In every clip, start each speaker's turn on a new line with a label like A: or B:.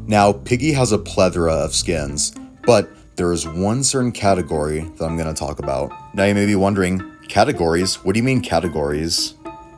A: Now, Piggy has a plethora of skins, but there is one certain category that I'm going to talk about. Now you may be wondering, categories? What do you mean categories?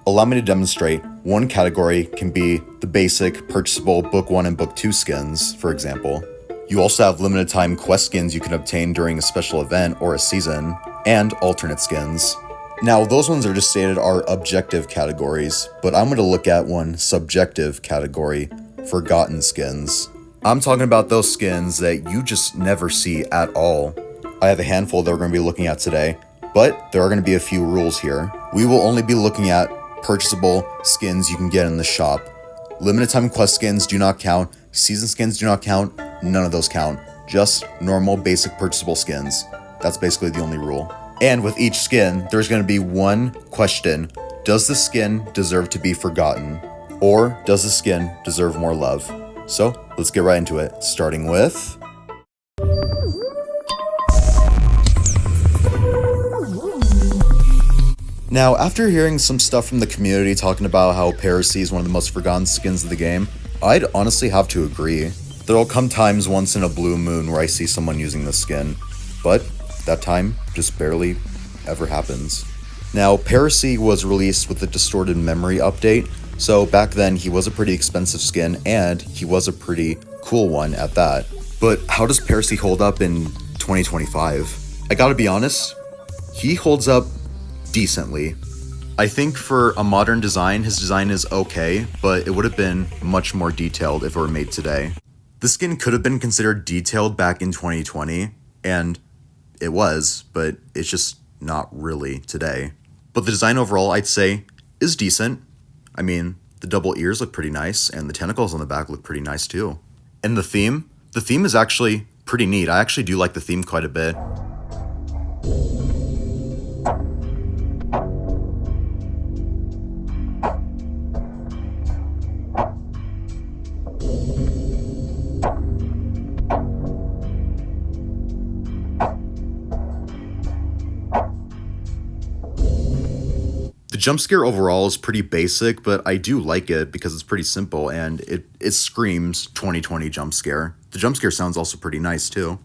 A: Allow me to demonstrate. One category can be the basic purchasable Book 1 and Book 2 skins, for example. You also have limited time quest skins you can obtain during a special event or a season, and alternate skins. Now, those ones are just stated are objective categories, but I'm going to look at one subjective category, forgotten skins. I'm talking about those skins that you just never see at all. I have a handful that we're going to be looking at today, but there are going to be a few rules here. We will only be looking at purchasable skins you can get in the shop. Limited time quest skins do not count, season skins do not count, none of those count. Just normal basic purchasable skins. That's basically the only rule. And with each skin, there's going to be one question. Does the skin deserve to be forgotten? Or does the skin deserve more love? So, let's get right into it, starting with... Now, after hearing some stuff from the community talking about how Parasey is one of the most forgotten skins of the game, I'd honestly have to agree. There'll come times once in a blue moon where I see someone using this skin, but that time just barely ever happens. Now, Parasey was released with the Distorted Memory update, so back then he was a pretty expensive skin and he was a pretty cool one at that. But how does Parasey hold up in 2025? I gotta be honest, he holds up decently. I think for a modern design, his design is okay, but it would have been much more detailed if it were made today. The skin could have been considered detailed back in 2020, and it was, but it's just not really today. But the design overall, I'd say, is decent. I mean, the double ears look pretty nice, and the tentacles on the back look pretty nice too. And the theme is actually pretty neat. I actually do like the theme quite a bit. The jump scare overall is pretty basic, but I do like it because it's pretty simple and it screams 2020 jump scare. The jump scare sounds also pretty nice too.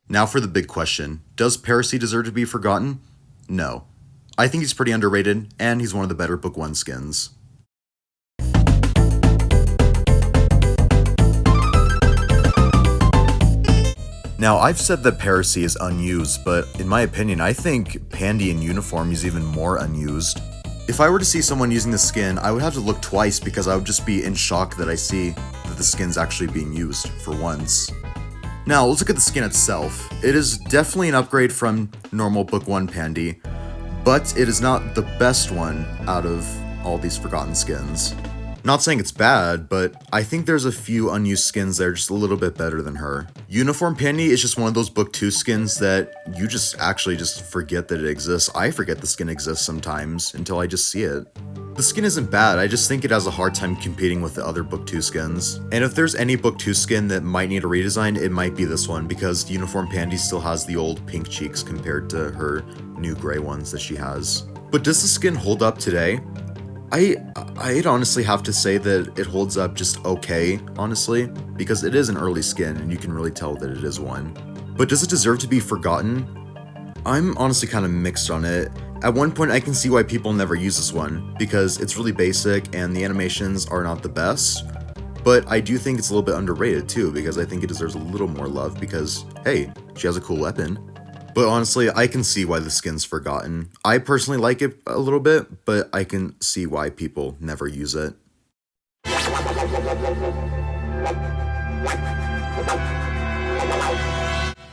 A: Now for the big question. Does Parasey deserve to be forgotten? No. I think he's pretty underrated and he's one of the better Book 1 skins. Now, I've said that Parasey is unused, but in my opinion, I think Pandy in uniform is even more unused. If I were to see someone using the skin, I would have to look twice because I would just be in shock that I see that the skin's actually being used for once. Now, let's look at the skin itself. It is definitely an upgrade from normal Book 1 Pandy, but it is not the best one out of all these forgotten skins. Not saying it's bad, but I think there's a few unused skins that are just a little bit better than her. Uniform Pandy is just one of those Book 2 skins that you just forget that it exists. I forget the skin exists sometimes until I just see it. The skin isn't bad, I just think it has a hard time competing with the other Book 2 skins. And if there's any Book 2 skin that might need a redesign, it might be this one, because Uniform Pandy still has the old pink cheeks compared to her new gray ones that she has. But does the skin hold up today? I'd honestly have to say that it holds up just okay, honestly, because it is an early skin and you can really tell that it is one. But does it deserve to be forgotten? I'm honestly kind of mixed on it. At one point I can see why people never use this one, because it's really basic and the animations are not the best, but I do think it's a little bit underrated too, because I think it deserves a little more love because, hey, she has a cool weapon. But honestly, I can see why the skin's forgotten. I personally like it a little bit, but I can see why people never use it.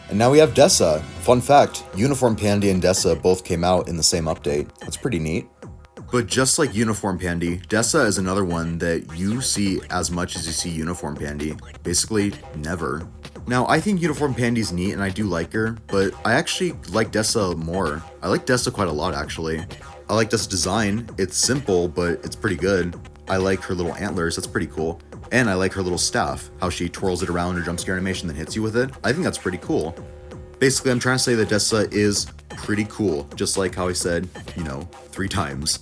A: And now we have Desa. Fun fact, Uniform Pandy and Desa both came out in the same update. That's pretty neat. But just like Uniform Pandy, Desa is another one that you see as much as you see Uniform Pandy. Basically, never. Now, I think Uniform Pandy's neat and I do like her, but I actually like Desa more. I like Desa quite a lot, actually. I like Desa's design. It's simple, but it's pretty good. I like her little antlers, that's pretty cool. And I like her little staff, how she twirls it around her jump scare animation then hits you with it. I think that's pretty cool. Basically, I'm trying to say that Desa is pretty cool, just like how I said, 3 times.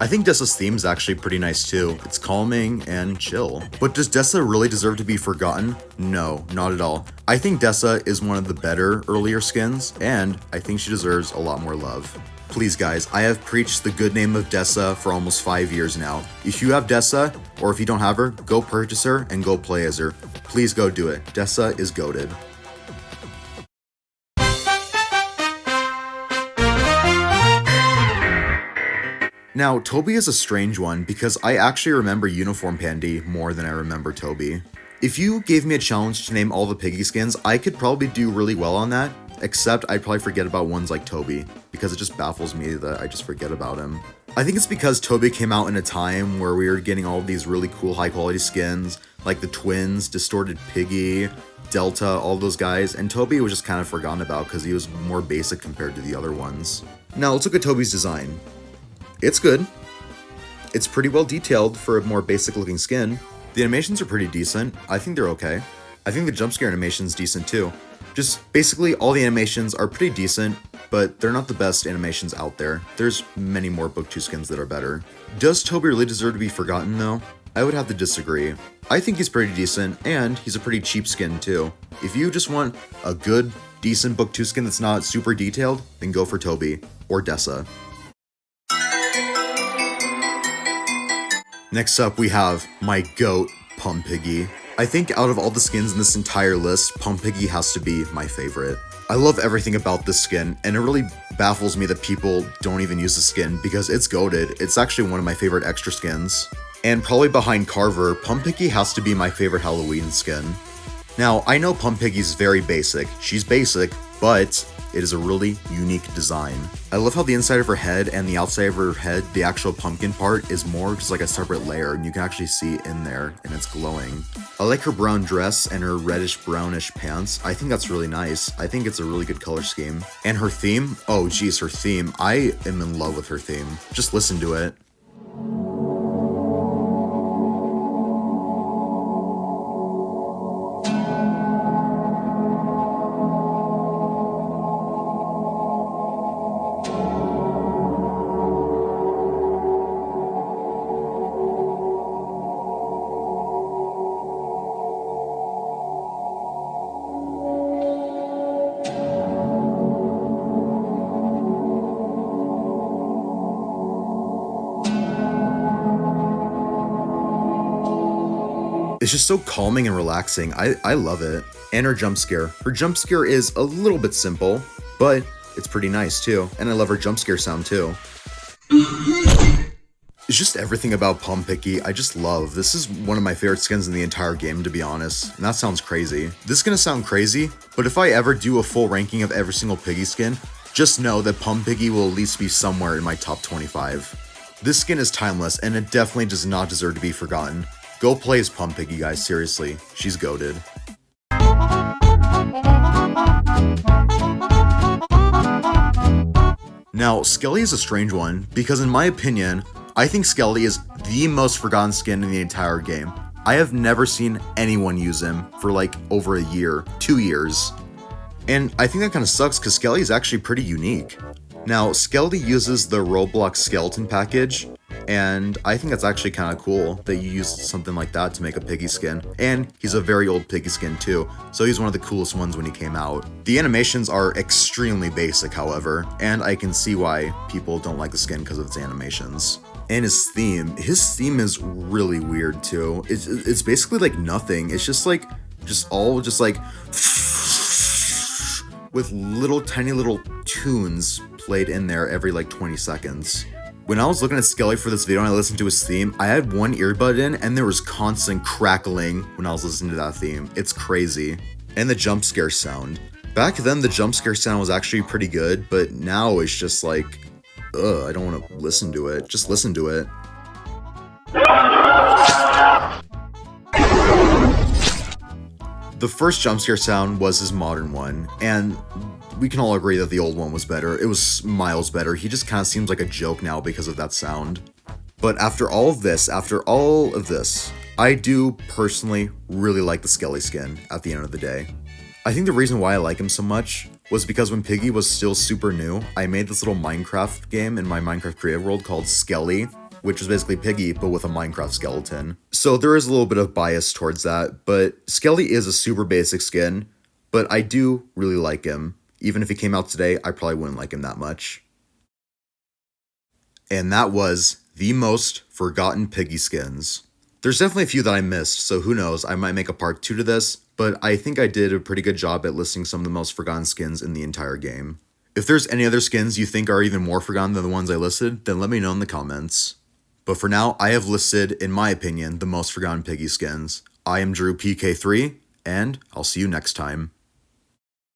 A: I think Desa's theme is actually pretty nice too. It's calming and chill. But does Desa really deserve to be forgotten? No, not at all. I think Desa is one of the better earlier skins, and I think she deserves a lot more love. Please guys, I have preached the good name of Desa for almost 5 years now. If you have Desa, or if you don't have her, go purchase her and go play as her. Please go do it. Desa is goated. Now, Toby is a strange one because I actually remember Uniform Pandy more than I remember Toby. If you gave me a challenge to name all the Piggy skins, I could probably do really well on that, except I'd probably forget about ones like Toby, because it just baffles me that I just forget about him. I think it's because Toby came out in a time where we were getting all of these really cool high quality skins, like the twins, Distorted Piggy, Delta, all those guys, and Toby was just kind of forgotten about because he was more basic compared to the other ones. Now let's look at Toby's design. It's good. It's pretty well detailed for a more basic looking skin. The animations are pretty decent. I think they're okay. I think the jump scare animation's decent too. Just basically all the animations are pretty decent, but they're not the best animations out there. There's many more Book 2 skins that are better. Does Toby really deserve to be forgotten though? I would have to disagree. I think he's pretty decent, and he's a pretty cheap skin too. If you just want a good, decent Book 2 skin that's not super detailed, then go for Toby or Desa. Next up, we have my goat, Piggy. I think out of all the skins in this entire list, Piggy has to be my favorite. I love everything about this skin, and it really baffles me that people don't even use the skin because it's goated. It's actually one of my favorite extra skins. And probably behind Carver, Piggy has to be my favorite Halloween skin. Now, I know Piggy's very basic. She's basic, but it is a really unique design. I love how the inside of her head and the outside of her head, the actual pumpkin part, is more just like a separate layer, and you can actually see it in there, and it's glowing. I like her brown dress and her reddish-brownish pants. I think that's really nice. I think it's a really good color scheme. And her theme? Oh geez, her theme. I am in love with her theme. Just listen to it. It's just so calming and relaxing. I love it. And her jump scare. Her jump scare is a little bit simple, but it's pretty nice too. And I love her jump scare sound too. It's just everything about Piggy I just love. This is one of my favorite skins in the entire game, to be honest. And that sounds crazy. This is gonna sound crazy, but if I ever do a full ranking of every single Piggy skin, just know that Piggy will at least be somewhere in my top 25. This skin is timeless, and it definitely does not deserve to be forgotten. Go play as Piggy, guys, seriously. She's goated. Now, Skelly is a strange one, because in my opinion, I think Skelly is the most forgotten skin in the entire game. I have never seen anyone use him for like over a year, 2 years. And I think that kind of sucks because Skelly is actually pretty unique. Now, Skelly uses the Roblox skeleton package, and I think that's actually kind of cool that you used something like that to make a Piggy skin. And he's a very old Piggy skin too, so he's one of the coolest ones when he came out. The animations are extremely basic, however, and I can see why people don't like the skin because of its animations. And his theme is really weird too. It's basically like nothing. It's just like, with little tiny little tunes played in there every like 20 seconds. When I was looking at Skelly for this video and I listened to his theme, I had one earbud in and there was constant crackling when I was listening to that theme. It's crazy. And the jump scare sound. Back then the jump scare sound was actually pretty good, but now it's just like, ugh, I don't want to listen to it. Just listen to it. The first jump scare sound was his modern one, and we can all agree that the old one was better. It was miles better. He just kind of seems like a joke now because of that sound. But after all of this, I do personally really like the Skelly skin at the end of the day. I think the reason why I like him so much was because when Piggy was still super new, I made this little Minecraft game in my Minecraft creative world called Skelly. which was basically Piggy, but with a Minecraft skeleton. So there is a little bit of bias towards that, but Skelly is a super basic skin, but I do really like him. Even if he came out today, I probably wouldn't like him that much. And that was the most forgotten Piggy skins. There's definitely a few that I missed, so who knows, I might make a part 2 to this, but I think I did a pretty good job at listing some of the most forgotten skins in the entire game. If there's any other skins you think are even more forgotten than the ones I listed, then let me know in the comments. But for now, I have listed, in my opinion, the most forgotten Piggy skins. I am Drew PK3, and I'll see you next time.